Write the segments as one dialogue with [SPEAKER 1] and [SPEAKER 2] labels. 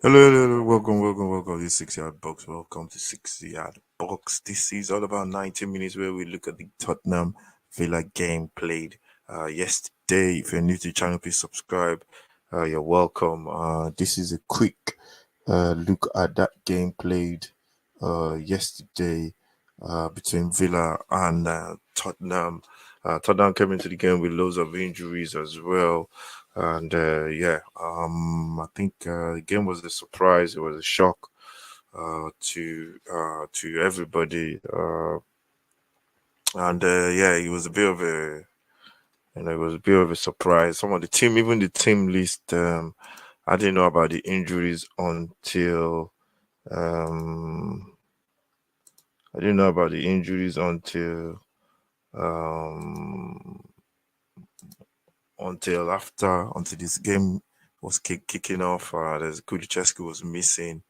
[SPEAKER 1] Hello. Welcome. This 6 yard box. Welcome to 6 yard box. This is all about 90 minutes where we look at the Tottenham Villa game played yesterday. If you're new to the channel, please subscribe. You're welcome. This is a quick look at that game played yesterday between Villa and Tottenham. Tottenham came into the game with loads of injuries as well. And I think the game was a surprise. It was a shock to everybody. It was a bit of a it was a bit of a surprise. Some of the team, even the team list, I didn't know about the injuries um, um, until this game was kicking off. There's Kulicheski was missing.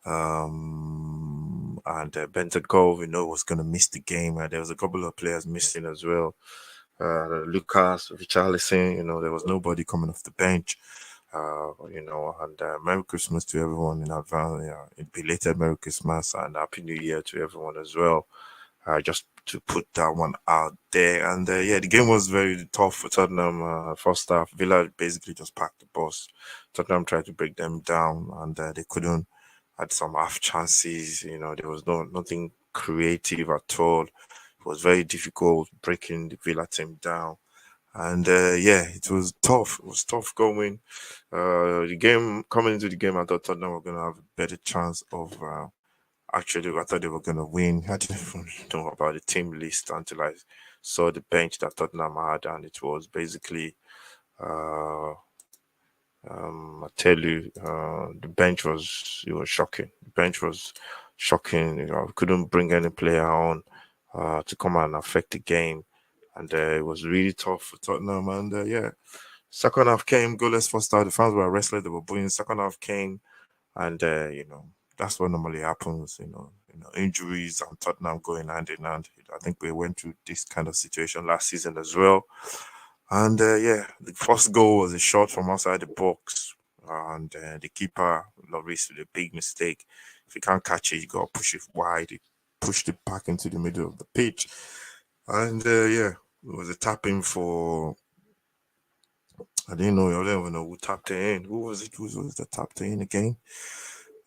[SPEAKER 1] And Bentancur, was going to miss the game. There was a couple of players missing as well. Lucas, Richarlison, there was nobody coming off the bench. And Merry Christmas to everyone in advance. Yeah, belated Merry Christmas and Happy New Year to everyone as well. Just to put that one out there. And the game was very tough for Tottenham. First half, Villa basically just packed the bus. Tottenham tried to break them down, and they couldn't. Had some half chances. There was nothing creative at all. It was very difficult breaking the Villa team down. And it was tough. It was tough going. The game coming into the game, I thought Tottenham were going to have a better chance of. Actually, I thought they were going to win. I didn't even know about the team list until I saw the bench that Tottenham had, and it was basically. I tell you, the bench was shocking. The bench was shocking. We couldn't bring any player on to come and affect the game, and it was really tough for Tottenham. And second half came, goalless first half. The fans were restless. They were booing. Second half came, and that's what normally happens. Injuries and Tottenham going hand in hand. I think we went through this kind of situation last season as well. And the first goal was a shot from outside the box, and the keeper, Lloris, did a big mistake. If you can't catch it, you got to push it wide. He pushed it back into the middle of the pitch, and it was a tapping for. I didn't know. I don't even know who tapped it in. Who was it? Who was the tapped it in again?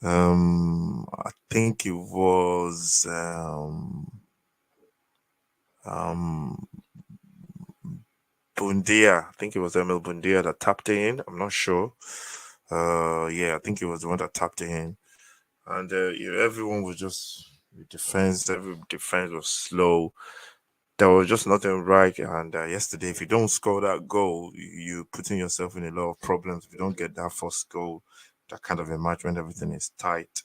[SPEAKER 1] I think it was um Bundia. I think it was Emil Bundia that tapped it in. I'm not sure. I think it was the one that tapped it in, and everyone was just the defense. Every defense was slow. There was just nothing right. And yesterday, if you don't score that goal, you're putting yourself in a lot of problems. If you don't get that first goal, that kind of a match when everything is tight.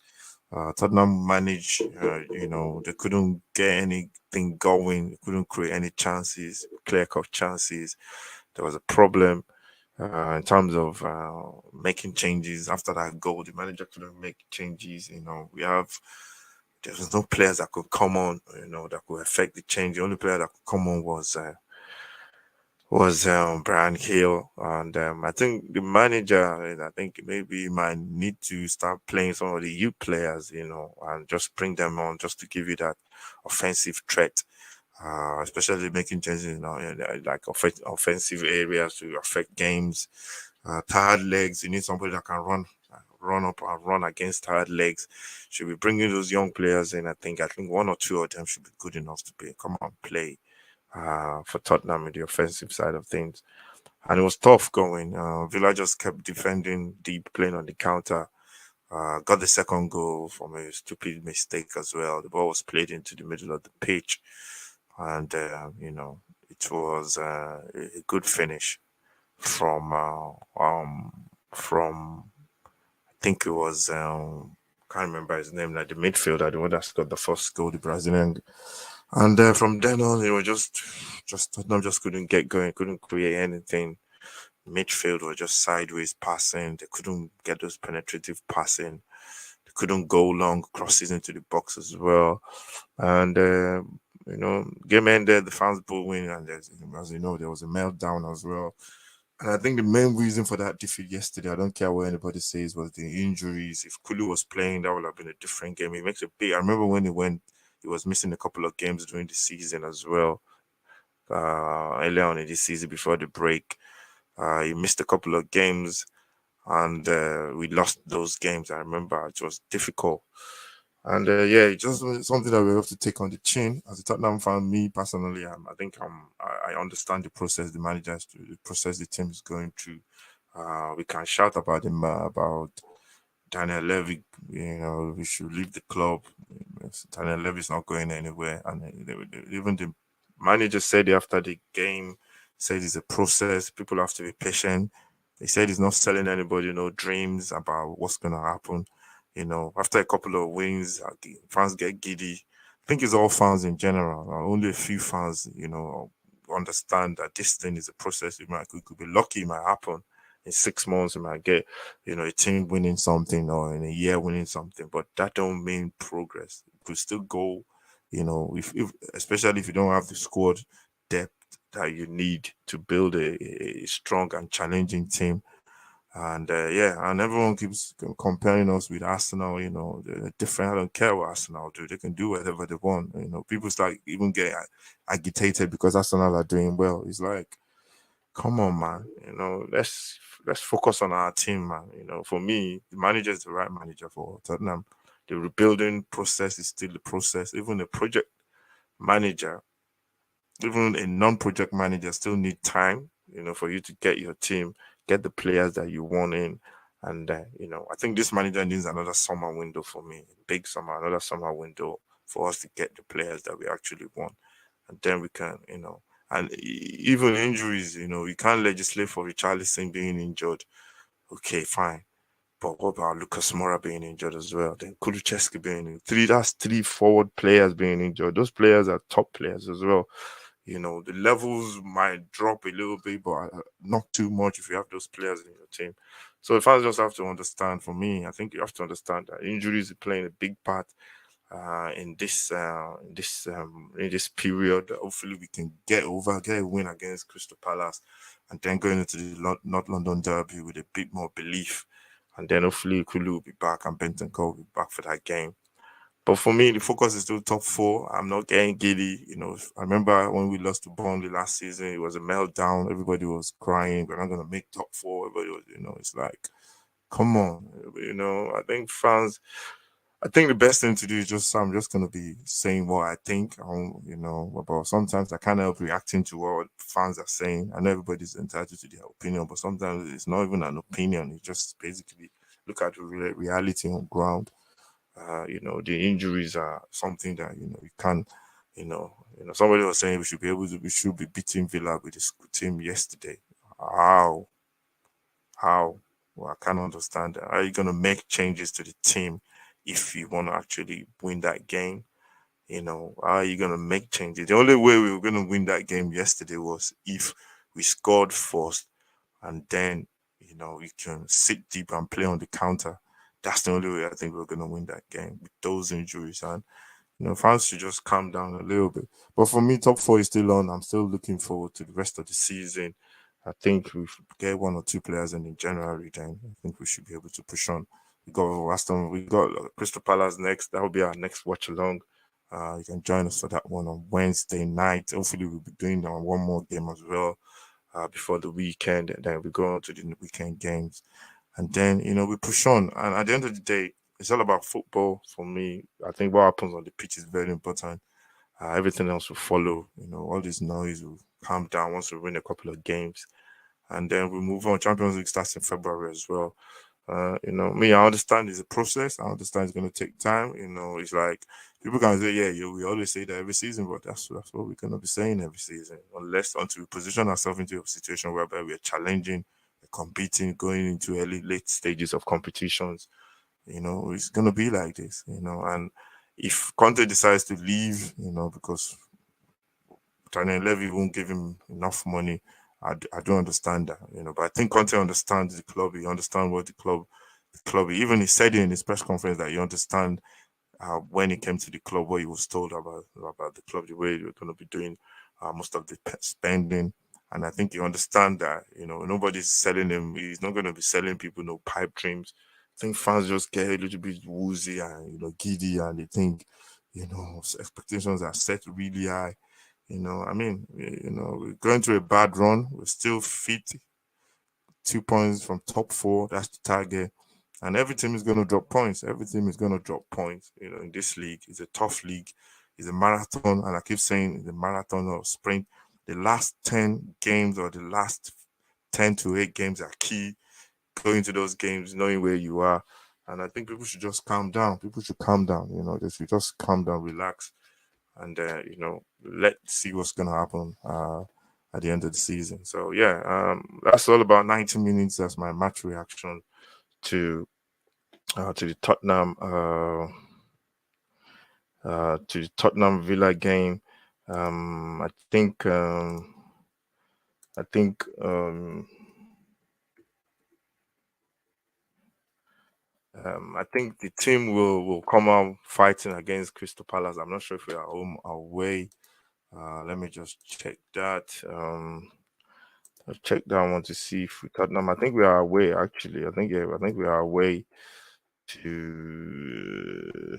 [SPEAKER 1] Tottenham managed, they couldn't get anything going, they couldn't create any chances, clear cut chances. There was a problem in terms of making changes after that goal. The manager couldn't make changes. There was no players that could come on, that could affect the change. The only player that could come on was Brian Hill, and I think the manager, I think maybe he might need to start playing some of the youth players, and just bring them on just to give you that offensive threat, especially making changes, like offensive areas to affect games. Tired legs, you need somebody that can run up and run against tired legs. Should be bringing those young players in. I think one or two of them should be good enough to come and play for Tottenham in the offensive side of things. And it was tough going. Villa just kept defending deep, playing on the counter. Got the second goal from a stupid mistake as well. The ball was played into the middle of the pitch, and it was a good finish from I think it was can't remember his name, like the midfielder, the one that scored the first goal, the Brazilian. And from then on, it was just Tottenham just couldn't get going, couldn't create anything. Midfield was just sideways passing. They couldn't get those penetrative passing. They couldn't go long crosses into the box as well. And game ended. The fans booing, and as you know, there was a meltdown as well. And I think the main reason for that defeat yesterday, I don't care what anybody says, was the injuries. If Kulu was playing, that would have been a different game. He makes a big. I remember when he went, he was missing a couple of games during the season as well. Earlier on in the season before the break, he missed a couple of games, and we lost those games. I remember it was difficult. And yeah, it's just something that we have to take on the chin. As a Tottenham fan, me personally, I think I understand the process the managers, the process the team is going through. We can shout about him, about Daniel Levy. We should leave the club. Daniel Levy's not going anywhere, and even the manager said after the game, said it's a process. People have to be patient. They said he's not selling anybody no dreams about what's going to happen. After a couple of wins, fans get giddy. I think it's all fans in general. Only a few fans, understand that this thing is a process. We could be lucky, it might happen in 6 months. We might get, a team winning something, or in a year winning something, but that don't mean progress. It could still go, if especially if you don't have the squad depth that you need to build a strong and challenging team. And yeah, and everyone keeps comparing us with Arsenal. They're different. I don't care what Arsenal do; they can do whatever they want. People start even get agitated because Arsenal are doing well. It's like, come on, man. Let's focus on our team, man. For me, the manager is the right manager for Tottenham. The rebuilding process is still the process. Even a project manager, even a non-project manager, still need time. For you to get your team, get the players that you want in. And I think this manager needs another summer window for me, big summer, another summer window for us to get the players that we actually want, and then we can, and even injuries, you can't legislate for Richarlison being injured. Okay, fine. But what about Lucas Moura being injured as well? Then Kulusevski being injured. That's three forward players being injured. Those players are top players as well. The levels might drop a little bit, but not too much if you have those players in your team. So the fans just have to understand. For me, I think you have to understand that injuries are playing a big part in this period. Hopefully, we can get a win against Crystal Palace, and then going into the North London Derby with a bit more belief. And then hopefully Kulu will be back and Benton Cole will be back for that game. But for me, the focus is still top four. I'm not getting giddy. I remember when we lost to Burnley last season, it was a meltdown. Everybody was crying. We're not going to make top four. Everybody was, it's like, come on. I think the best thing to do is I'm just gonna be saying what I think. But sometimes I can't help reacting to what fans are saying. I know everybody's entitled to their opinion, but sometimes it's not even an opinion. It's just basically look at the reality on ground. The injuries are something that you can't. Somebody was saying we should be beating Villa with the school team yesterday. How? How? Well, I can't understand that. How are you going to make changes to the team if you want to actually win that game? How are you going to make changes? The only way we were going to win that game yesterday was if we scored first and then, we can sit deep and play on the counter. That's the only way I think we're going to win that game with those injuries. And fans should just calm down a little bit. But for me, top four is still on. I'm still looking forward to the rest of the season. I think we get one or two players in January, then I think we should be able to push on. We got Aston, we got Crystal Palace next. That will be our next watch along. You can join us for that one on Wednesday night. Hopefully, we'll be doing one more game as well before the weekend. And then we go on to the weekend games. And then, we push on. And at the end of the day, it's all about football for me. I think what happens on the pitch is very important. Everything else will follow. All this noise will calm down once we win a couple of games. And then we move on. Champions League starts in February as well. I understand it's a process. I understand it's going to take time. It's like people can say, yeah, we always say that every season, but that's what we're going to be saying every season, until we position ourselves into a situation whereby we're challenging, we're competing, going into early, late stages of competitions. It's going to be like this, and if Conte decides to leave, because Daniel Levy won't give him enough money. I don't understand that, But I think Conte understands the club. He understands what the club. Even he said it in his press conference that he understand when he came to the club, what he was told about the club, the way they were going to be doing most of the spending. And I think you understand that, nobody's selling him. He's not going to be selling people no pipe dreams. I think fans just get a little bit woozy and, giddy, and they think, expectations are set really high. I mean, we're going through a bad run. We're still fit, 2 points from top four. That's the target. And every team is going to drop points. Every team is going to drop points. In this league, it's a tough league. It's a marathon. And I keep saying it's a marathon or sprint. The last 10 games or the last 10 to 8 games are key. Go into those games knowing where you are. And I think people should just calm down. People should calm down. They should just calm down, relax, and let's see what's gonna happen at the end of the season. So yeah, that's all about 90 minutes. That's my match reaction to the Tottenham Villa game. I think I think I think the team will come out fighting against Crystal Palace. I'm not sure if we are home or away. Let me just check that. I'll check that one to see if we Tottenham. I think we are away actually. I think we are away to.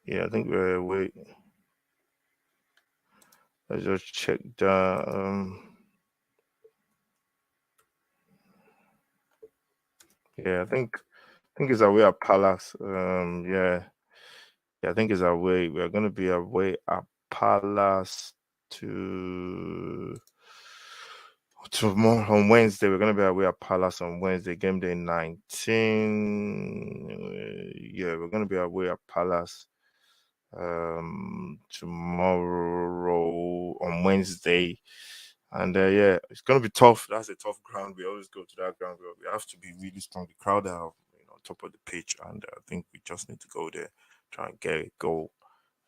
[SPEAKER 1] Yeah, I think we're away. Let's just check that. Yeah, I think it's away at Palace. Yeah, I think it's away. We're gonna be away at Palace to tomorrow on Wednesday. We're gonna be away at Palace on Wednesday, game day 19. Yeah, we're gonna be away at Palace tomorrow on Wednesday. And yeah, it's gonna be tough. That's a tough ground. We always go to that ground. We have to be really strong. The crowd are on top of the pitch, and I think we just need to go there, try and get a goal,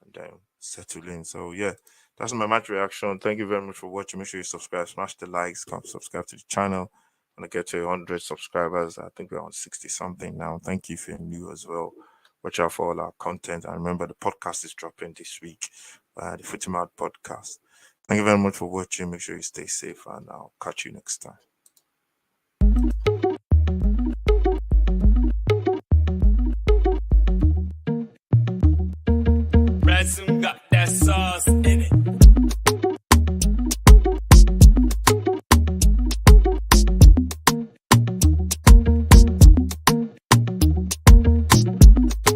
[SPEAKER 1] and then settle in. So yeah, that's my match reaction. Thank you very much for watching. Make sure you subscribe, smash the likes, come subscribe to the channel. When I get to 100 subscribers, I think we're on 60 something now. Thank you if you're new as well. Watch out for all our content. And remember, the podcast is dropping this week, the Footy Mouth podcast. Thank you very much for watching. Make sure you stay safe, and I'll catch you next time.